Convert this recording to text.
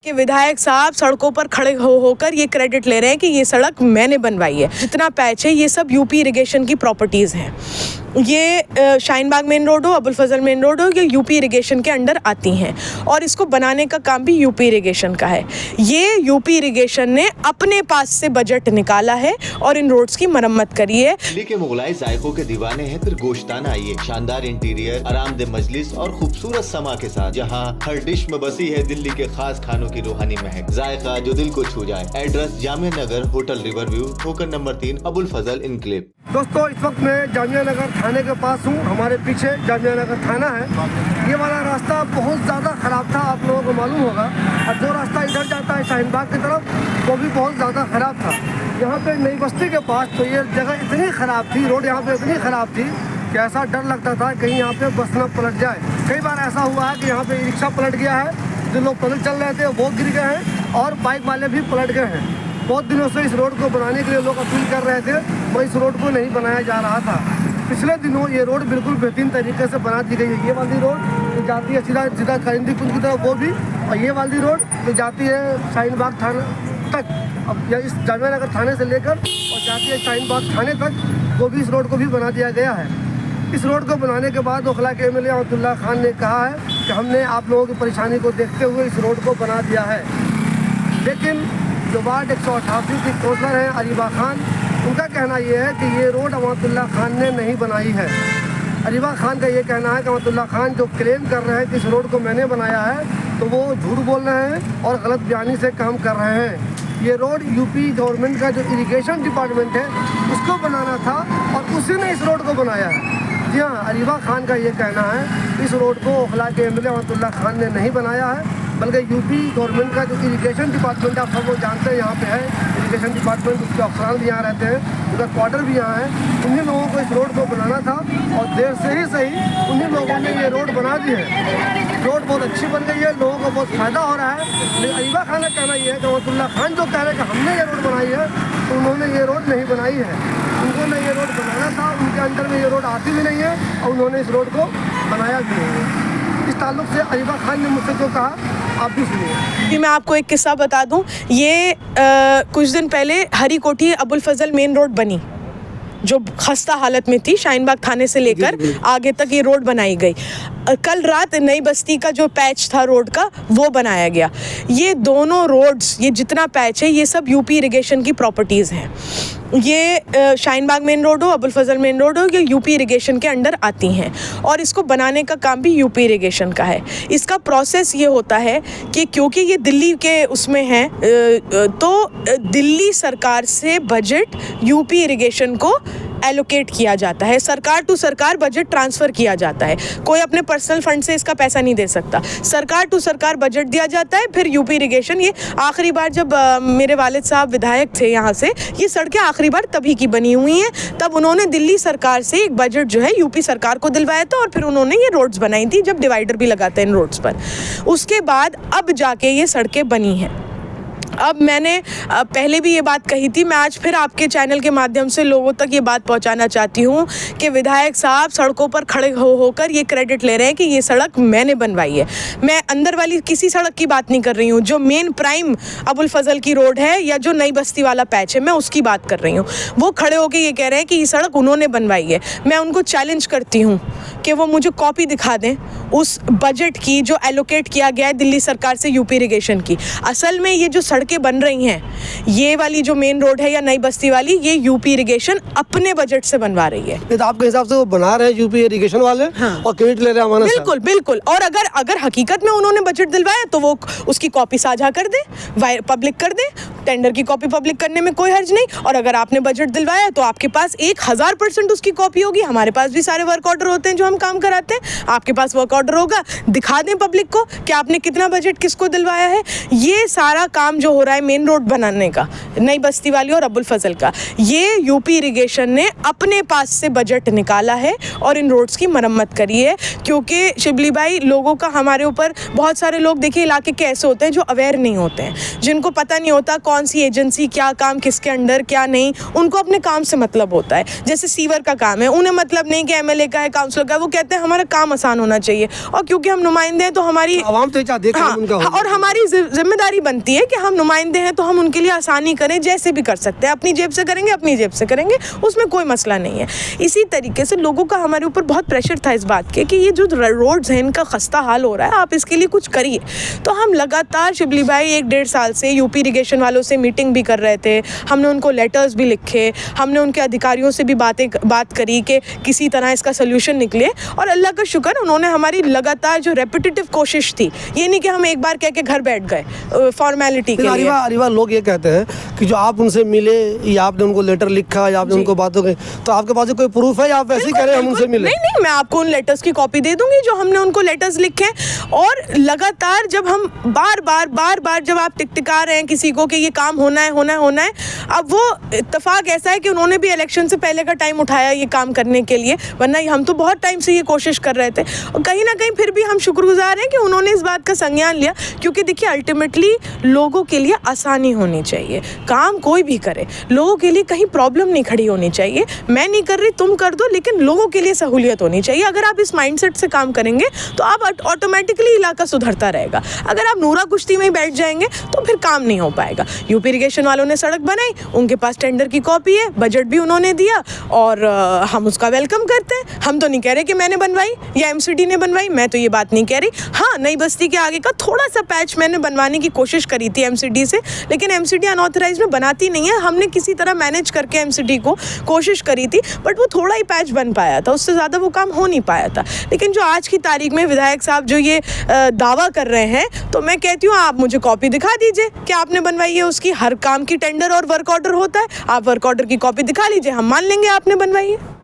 कि विधायक साहब सड़कों पर खड़े होकर ये क्रेडिट ले रहे हैं कि ये सड़क मैंने बनवाई है। जितना पैच है ये सब यूपी इरिगेशन की प्रॉपर्टीज़ हैं। ये शाहीन बाग मेन रोड हो, अबुल फजल मेन रोड हो, ये यूपी इरिगेशन के अंडर आती हैं और इसको बनाने का काम भी यूपी इरिगेशन का है। ये यूपी इरिगेशन ने अपने पास से बजट निकाला है और इन रोड्स की मरम्मत करी है। दिल्ली के मुगलाई जायकों के दीवाने हैं फिर गोश्ताना आइए। शानदार इंटीरियर, आरामदेह मजलिस और खूबसूरत समा के साथ, जहां हर डिश में बसी है दिल्ली के खास खानों की रूहानी महक। जायका जो दिल को छू जाए। Address Jamia Nagar, hotel river view, ठोकर नंबर 3, अबुल फजल इनक्लेव। दोस्तों, इस वक्त मैं जामिया नगर थाने के पास हूँ। हमारे पीछे जामिया नगर थाना है। ये वाला रास्ता बहुत ज़्यादा ख़राब था, आप लोगों को मालूम होगा। और जो रास्ता इधर जाता है शाहीन बाग की तरफ, वो भी बहुत ज़्यादा ख़राब था। यहाँ पे नई बस्ती के पास तो ये जगह इतनी ख़राब थी, रोड यहाँ पे इतनी ख़राब थी कि ऐसा डर लगता था कहीं यहाँ पे बस न पलट जाए। कई बार ऐसा हुआ है कि यहाँ पे रिक्शा पलट गया है, जो लोग पैदल चल रहे थे वो गिर गए हैं और बाइक वाले भी पलट गए हैं। बहुत दिनों से इस रोड को बनाने के लिए लोग अपील कर रहे थे, मगर इस रोड को नहीं बनाया जा रहा था। पिछले दिनों ये रोड बिल्कुल बेहतरीन तरीके से बना दी गई है। ये वाली रोड जो जाती है सीधा कारिंदी कुंज की तरफ, वो भी, और ये वाली रोड जो जाती है शाहीन बाग थाना तक, अब इस जामिया नगर थाने से लेकर और जाती है शाहीन बाग थाने तक, वो भी इस रोड को भी बना दिया गया है। इस रोड को बनाने के बाद ओखला के एमएलए अब्दुल्ला खान ने कहा है कि हमने आप लोगों की परेशानी को देखते हुए इस रोड को बना दिया है। लेकिन जो वार्ड 188 की काउंसलर हैं अरीबा खान, उनका कहना यह है कि ये रोड अब्दुल्ला खान ने नहीं बनाई है। अरीबा खान का ये कहना है कि अब्दुल्ला खान जो क्लेम कर रहे हैं कि इस रोड को मैंने बनाया है, तो वो झूठ बोल रहे हैं और गलत बयानी से काम कर रहे हैं। ये रोड यूपी गवर्नमेंट का जो इरिगेशन डिपार्टमेंट है उसको बनाना था और उसी ने इस रोड को बनाया है। जी हाँ, अरीबा खान का ये कहना है इस रोड को ओखला के एमएलए अब्दुल्ला खान ने नहीं बनाया है, बल्कि यूपी गवर्नमेंट का जो इरिगेशन डिपार्टमेंट आप सब लोग जानते हैं यहाँ पे है इरिगेशन डिपार्टमेंट, उसके अफसरान भी यहाँ रहते हैं, उनका क्वार्टर भी यहाँ है। उन्हीं लोगों को इस रोड को बनाना था और देर से ही सही उन्हीं लोगों ने ये रोड बना दी है। रोड बहुत अच्छी बन गई है, लोगों को बहुत फ़ायदा हो रहा है। लेकिन अरीबा खान का कहना ये है कि अब्दुल्ला खान जो कह रहे हैं कि हमने ये रोड बनाई है, तो उन्होंने ये रोड नहीं बनाई है। उन्होंने ये रोड बनाना था, उनके अंडर में ये रोड आती भी नहीं है और उन्होंने इस रोड को बनाया भी नहीं है। इस ताल्लुक से अरीबा खान ने मुझसे जो कहा आप भी सुनिए। मैं आपको एक किस्सा बता दूं। ये कुछ दिन पहले हरी कोठी अबुल फजल मेन रोड बनी, जो खस्ता हालत में थी। शाहीन बाग थाने से लेकर आगे तक ये रोड बनाई गई। कल रात नई बस्ती का जो पैच था रोड का, वो बनाया गया। ये दोनों रोड्स, ये जितना पैच है, ये सब यूपी इरिगेशन की प्रॉपर्टीज़ हैं। ये शाहीन बाग मेन रोड हो, अबुल फजल मेन रोड हो, ये यूपी इरिगेशन के अंडर आती हैं और इसको बनाने का काम भी यूपी इरिगेशन का है। इसका प्रोसेस ये होता है कि क्योंकि ये दिल्ली के उसमें है, तो दिल्ली सरकार से बजट यूपी इरिगेशन को एलोकेट किया जाता है। सरकार टू सरकार बजट ट्रांसफ़र किया जाता है। कोई अपने पर्सनल फंड से इसका पैसा नहीं दे सकता। सरकार टू सरकार बजट दिया जाता है, फिर यूपी इरिगेशन। ये आखिरी बार जब मेरे वालिद साहब विधायक थे यहाँ से, ये सड़कें आखिरी बार तभी की बनी हुई हैं। तब उन्होंने दिल्ली सरकार से एक बजट जो है यूपी सरकार को दिलवाया था और फिर उन्होंने ये रोड्स बनाई थी, जब डिवाइडर भी लगाते हैं इन रोड्स पर। उसके बाद अब जाके ये सड़कें बनी हैं। अब मैंने पहले भी ये बात कही थी, मैं आज फिर आपके चैनल के माध्यम से लोगों तक ये बात पहुंचाना चाहती हूँ कि विधायक साहब सड़कों पर खड़े होकर ये क्रेडिट ले रहे हैं कि ये सड़क मैंने बनवाई है। मैं अंदर वाली किसी सड़क की बात नहीं कर रही हूँ। जो मेन प्राइम अबुल फजल की रोड है या जो नई बस्ती वाला पैच है, मैं उसकी बात कर रही हूँ। वो खड़े होकर ये कह रहे हैं कि ये सड़क उन्होंने बनवाई है। मैं उनको चैलेंज करती हूँ कि वो मुझे कॉपी दिखा दें उस बजट की जो एलोकेट किया गया है दिल्ली सरकार से यूपी इरिगेशन की। असल में ये जो सड़कें बन रही हैं, ये वाली जो मेन रोड है या नई बस्ती वाली, ये यूपी इरिगेशन अपने बजट से बनवा रही है। तो आपके हिसाब से वो बना रहे हैं यूपी इरिगेशन वाले? हाँ। और क्रेडिट ले रहे हैं हमारा? बिल्कुल बिल्कुल। और अगर हकीकत में उन्होंने बजट दिलवाया तो वो उसकी कॉपी साझा कर दे, पब्लिक कर दे। टेंडर की कॉपी पब्लिक करने में कोई हर्ज नहीं। और अगर आपने बजट दिलवाया तो आपके पास 1000% उसकी कॉपी होगी। हमारे पास भी सारे वर्क ऑर्डर होते हैं जो हम काम कराते हैं। आपके पास वर्क ऑर्डर होगा, दिखा दें पब्लिक को कि आपने कितना बजट किसको दिलवाया है। ये सारा काम जो हो रहा है मेन रोड बनाने का, नई बस्ती वाली और अबुल फजल का, ये यूपी इरिगेशन ने अपने पास से बजट निकाला है और इन रोड्स की मरम्मत करी है। क्योंकि शिबली भाई, लोगों का हमारे ऊपर, बहुत सारे लोग देखिए इलाके के ऐसे होते हैं जो अवेयर नहीं होते हैं, जिनको पता नहीं होता कौन सी एजेंसी क्या काम किसके अंडर क्या नहीं, उनको अपने काम से मतलब होता है। जैसे सीवर का काम है, उन्हें मतलब नहीं कि एमएलए का है, काउंसिलर का है, वो कहते हैं हमारा काम आसान होना चाहिए, और क्योंकि हम नुमाइंदे हैं तो हमारी आवाम तो चाहते हैं उनका हो। और हमारी जिम्मेदारी बनती है कि हम नुमाइंदे हैं तो हम उनके लिए आसानी करें, जैसे भी कर सकते हैं, अपनी जेब से करेंगे, अपनी जेब से करेंगे, उसमें कोई मसला नहीं है। इसी तरीके से लोगों का हमारे ऊपर बहुत प्रेशर था इस बात के कि ये जो रोड्स हैं इनका खस्ता हाल हो रहा है, आप इसके लिए कुछ करिए। तो हम लगातार शिबली भाई 1-1.5 साल से यूपी इरिगेशन वालों से मीटिंग भी कर रहे थे, हमने उनको लेटर्स भी लिखे, हमने उनके अधिकारियों से भी बात करी कि किसी तरह इसका सोल्यूशन निकले, और अल्लाह का शुक्र उन्होंने हमारी लगातार जो रेपिटेटिव कोशिश थी, ये नहीं कि हम एक बार कह के घर बैठ गए फॉर्मेलिटी के लिए। अरीवा लोग ये कहते हैं कि जो आप उनसे मिले या आपने उनको लेटर लिखा या आपने उनको बातों के, तो आपके पास कोई प्रूफ है या आप वैसे ही कह रहे हैं हम उनसे मिले? नहीं, मैं आपको उन लेटर्स की कॉपी दे दूंगी जो हमने उनको लेटर्स लिखे। और लगातार जब हम बार बार जब आप टिकटिका रहे हैं किसी को कि ये काम होना है, अब वो इत्तेफाक ऐसा है कि उन्होंने भी इलेक्शन से पहले का टाइम उठाया ये काम करने के लिए, वरना हम तो बहुत टाइम से ये कोशिश कर रहे थे। और कहीं ना कहीं फिर भी हम शुक्रगुजार हैं कि उन्होंने इस बात का संज्ञान लिया, क्योंकि देखिए अल्टीमेटली लोगों के लिए आसानी होनी चाहिए, काम कोई भी करे, लोगों के लिए कहीं प्रॉब्लम नहीं खड़ी होनी चाहिए, मैं नहीं कर रही तुम कर दो, लेकिन लोगों के लिए सहूलियत होनी चाहिए। अगर आप इस माइंडसेट से काम करेंगे तो आप ऑटोमेटिकली इलाका सुधरता रहेगा। अगर आप नूरा कुश्ती में ही बैठ जाएंगे तो फिर काम नहीं हो पाएगा। यूपी इरिगेशन वालों ने सड़क बनाई, उनके पास टेंडर की कॉपी है, बजट भी उन्होंने दिया, और हम उसका वेलकम करते हैं। हम तो नहीं कह रहे कि मैंने बनवाई या एमसीडी ने बनवाई, मैं तो ये बात नहीं कह रही। हाँ, नई बस्ती के आगे का थोड़ा सा पैच मैंने बनवाने की कोशिश करी थी एमसीडी से, लेकिन एमसीडी अनऑथराइज्ड में बनाती नहीं है, हमने किसी तरह मैनेज करके एमसीडी को कोशिश करी थी, बट वो थोड़ा ही पैच बन पाया था, उससे ज़्यादा वो काम हो नहीं पाया था। लेकिन जो आज की तारीख में विधायक साहब जो ये दावा कर रहे हैं, तो मैं कहती हूँ आप मुझे कॉपी दिखा दीजिए कि आपने बनवाई है उसकी। हर काम की टेंडर और वर्क ऑर्डर होता है, आप वर्क ऑर्डर की कॉपी दिखा लीजिए, हम मान लेंगे आपने बनवाई है।